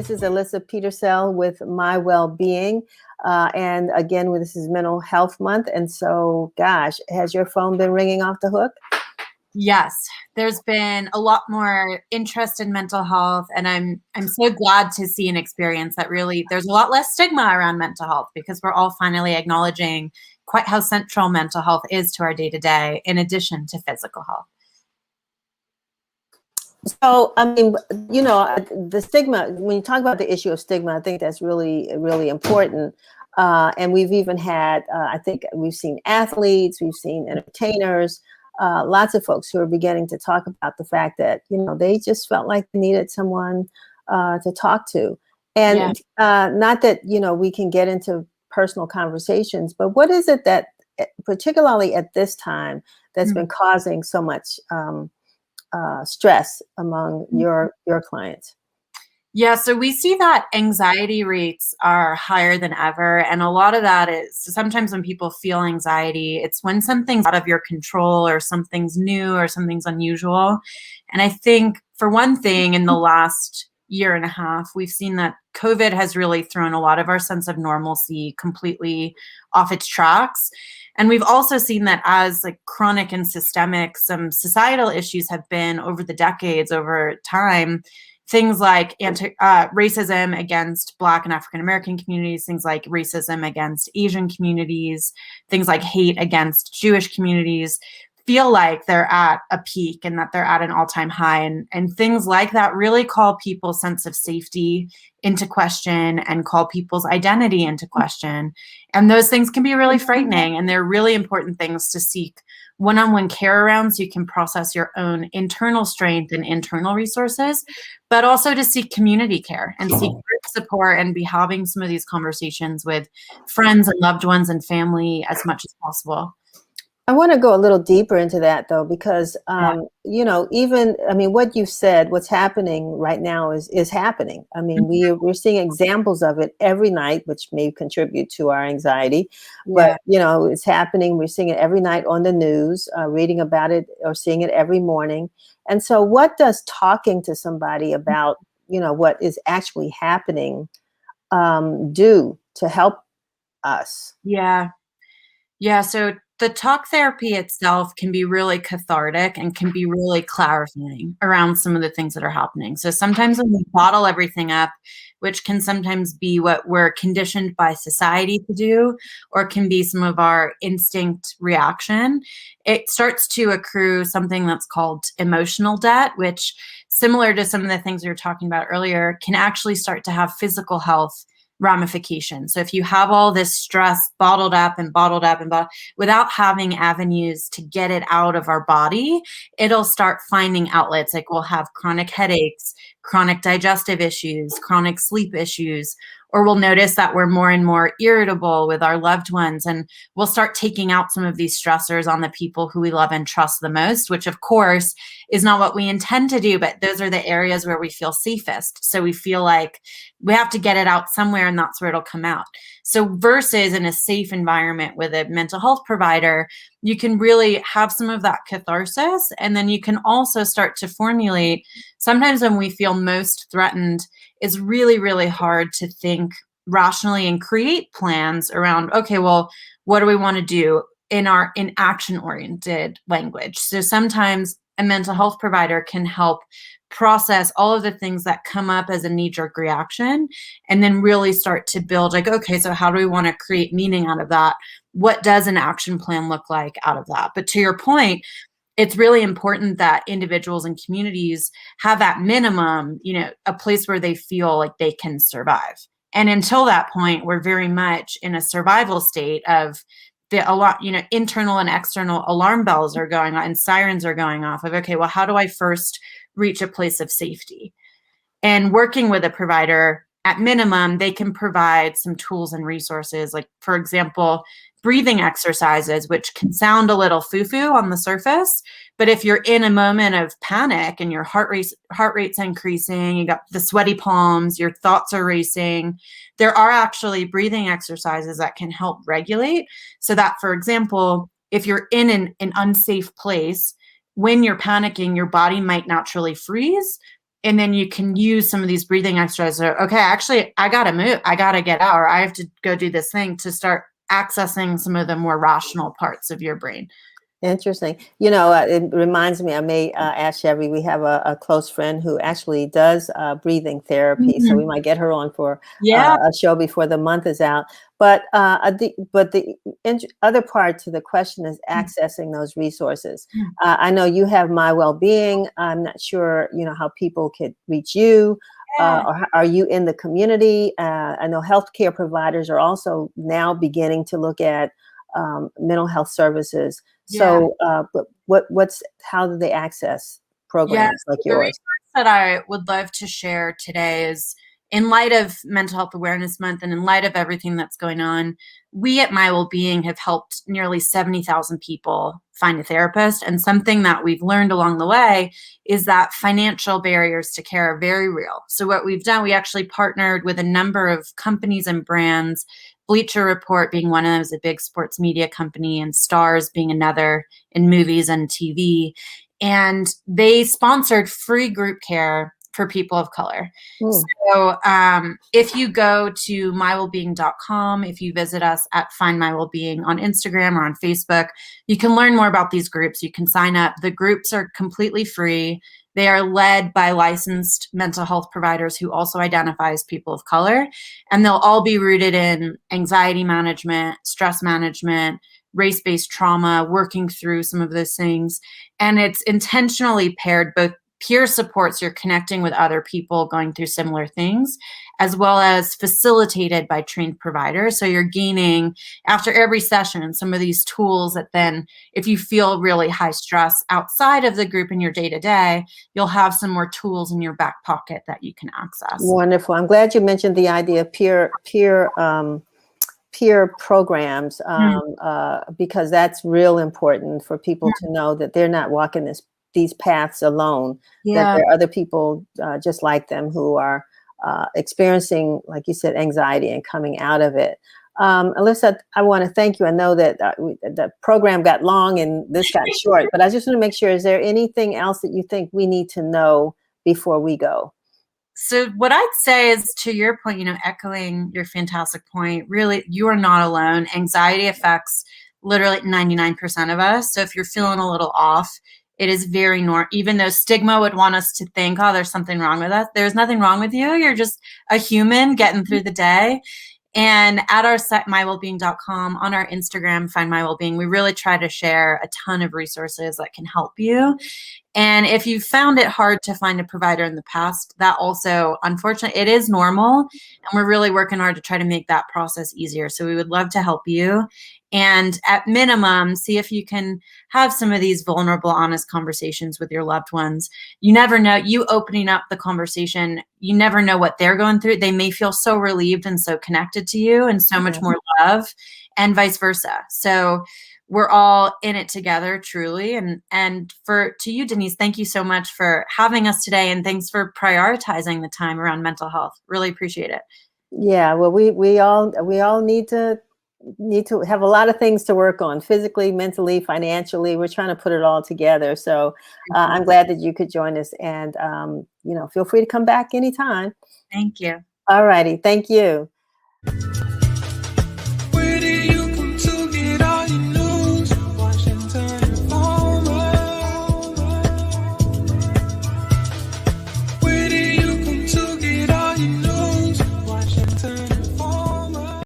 This is Alyssa Petersel with MyWellbeing. And again, this is Mental Health Month. And so, gosh, has your phone been ringing off the hook? Yes, there's been a lot more interest in mental health, and I'm so glad to see and experience that really there's a lot less stigma around mental health because we're all finally acknowledging quite how central mental health is to our day-to-day in addition to physical health. So, I mean, you know, the stigma, when you talk about the issue of stigma, I think that's really, really important. And we've even had, I think we've seen athletes, we've seen entertainers, lots of folks who are beginning to talk about the fact that, you know, they just felt like they needed someone to talk to. And not that, you know, we can get into personal conversations, but what is it that, particularly at this time, that's been causing so much stress among your clients? Yeah, so we see that anxiety rates are higher than ever. And a lot of that is sometimes when people feel anxiety, it's when something's out of your control or something's new or something's unusual. And I think for one thing, in the last year and a half, we've seen that COVID has really thrown a lot of our sense of normalcy completely off its tracks. And we've also seen that as like chronic and systemic, some societal issues have been over the decades, over time, things like racism against Black and African American communities, things like racism against Asian communities, things like hate against Jewish communities feel like they're at a peak and that they're at an all-time high. And things like that really call people's sense of safety into question and call people's identity into question. And those things can be really frightening. And they're really important things to seek one-on-one care around so you can process your own internal strength and internal resources, but also to seek community care and seek group support and be having some of these conversations with friends and loved ones and family as much as possible. I want to go a little deeper into that, though, because, you know, even, I mean, what you said, what's happening right now is happening. I mean, we're seeing examples of it every night, which may contribute to our anxiety. But, you know, it's happening. We're seeing it every night on the news, reading about it or seeing it every morning. And so what does talking to somebody about, you know, what is actually happening do to help us? Yeah. So the talk therapy itself can be really cathartic and can be really clarifying around some of the things that are happening. So sometimes when we bottle everything up, which can sometimes be what we're conditioned by society to do, or can be some of our instinct reaction, it starts to accrue something that's called emotional debt, which, similar to some of the things we were talking about earlier, can actually start to have physical health ramifications. So if you have all this stress bottled up without having avenues to get it out of our body, it'll start finding outlets. Like we'll have chronic headaches, chronic digestive issues, chronic sleep issues, or we'll notice that we're more and more irritable with our loved ones, and we'll start taking out some of these stressors on the people who we love and trust the most, which of course is not what we intend to do, but those are the areas where we feel safest. So we feel like we have to get it out somewhere, and that's where it'll come out. So versus in a safe environment with a mental health provider, you can really have some of that catharsis, and then you can also start to formulate. Sometimes when we feel most threatened, it's really, really hard to think rationally and create plans around, okay, well, what do we want to do in action-oriented language? So sometimes a mental health provider can help process all of the things that come up as a knee-jerk reaction and then really start to build like, okay, so how do we want to create meaning out of that? What does an action plan look like out of that? But to your point, it's really important that individuals and communities have at minimum, you know, a place where they feel like they can survive. And until that point, we're very much in a survival state of internal and external alarm bells are going on and sirens are going off of, okay, well, how do I first reach a place of safety? And working with a provider, at minimum, they can provide some tools and resources, like, for example, breathing exercises, which can sound a little foo-foo on the surface, but if you're in a moment of panic and your heart rate's increasing, you got the sweaty palms, your thoughts are racing, there are actually breathing exercises that can help regulate. So that, for example, if you're in an unsafe place, when you're panicking, your body might naturally freeze, And then you can use some of these breathing exercises. Okay, actually, I got to move. I got to get out, or I have to go do this thing, to start accessing some of the more rational parts of your brain. Interesting. You know, it reminds me, I may ask Shevry, we have a close friend who actually does breathing therapy. So we might get her on for Yeah. a show before the month is out. But the other part to the question is accessing those resources. I know you have MyWellbeing. I'm not sure, you know, how people could reach you. Or are you in the community? I know healthcare providers are also now beginning to look at mental health services. So, how do they access programs like The yours? resource that I would love to share today is, in light of Mental Health Awareness Month and in light of everything that's going on, we at MyWellbeing have helped nearly 70,000 people find a therapist. And something that we've learned along the way is that financial barriers to care are very real. So what we've done, we actually partnered with a number of companies and brands, Bleacher Report being one of them, is a big sports media company, and Stars being another in movies and TV. And they sponsored free group care for people of color. So if you go to mywellbeing.com, if you visit us at Find My Wellbeing on Instagram or on Facebook, you can learn more about these groups. You can sign up. The groups are completely free. They are led by licensed mental health providers who also identify as people of color, and they'll all be rooted in anxiety management, stress management, race-based trauma, working through some of those things. And it's intentionally paired both peer supports, you're connecting with other people going through similar things, as well as facilitated by trained providers. So you're gaining, after every session, some of these tools that then, if you feel really high stress outside of the group in your day-to-day, you'll have some more tools in your back pocket that you can access. Wonderful. I'm glad you mentioned the idea of peer programs, because that's real important for people to know that they're not walking these paths alone, that there are other people just like them who are experiencing, like you said, anxiety and coming out of it. Alyssa, I want to thank you. I know that the program got long and this got short, but I just want to make sure, is there anything else that you think we need to know before we go? So what I'd say is, to your point, echoing your fantastic point, really, you are not alone. Anxiety affects literally 99% of us. So if you're feeling a little off, it is very normal. Even though stigma would want us to think, oh, there's something wrong with us. There's nothing wrong with you. You're just a human getting through the day. And at our site, mywellbeing.com, on our Instagram, Find My Wellbeing, we really try to share a ton of resources that can help you. And if you found it hard to find a provider in the past, that also, unfortunately, it is normal. And we're really working hard to try to make that process easier. So we would love to help you. And at minimum, see if you can have some of these vulnerable, honest conversations with your loved ones. You never know, you opening up the conversation, you never know what they're going through. They may feel so relieved and so connected to you and so much more love, and vice versa. So we're all in it together, truly. And to you, Denise, thank you so much for having us today, and thanks for prioritizing the time around mental health. Really appreciate it. Yeah, well, we all need to have a lot of things to work on, physically, mentally, financially. We're trying to put it all together. So I'm glad that you could join us, and feel free to come back anytime. Thank you. All righty, thank you.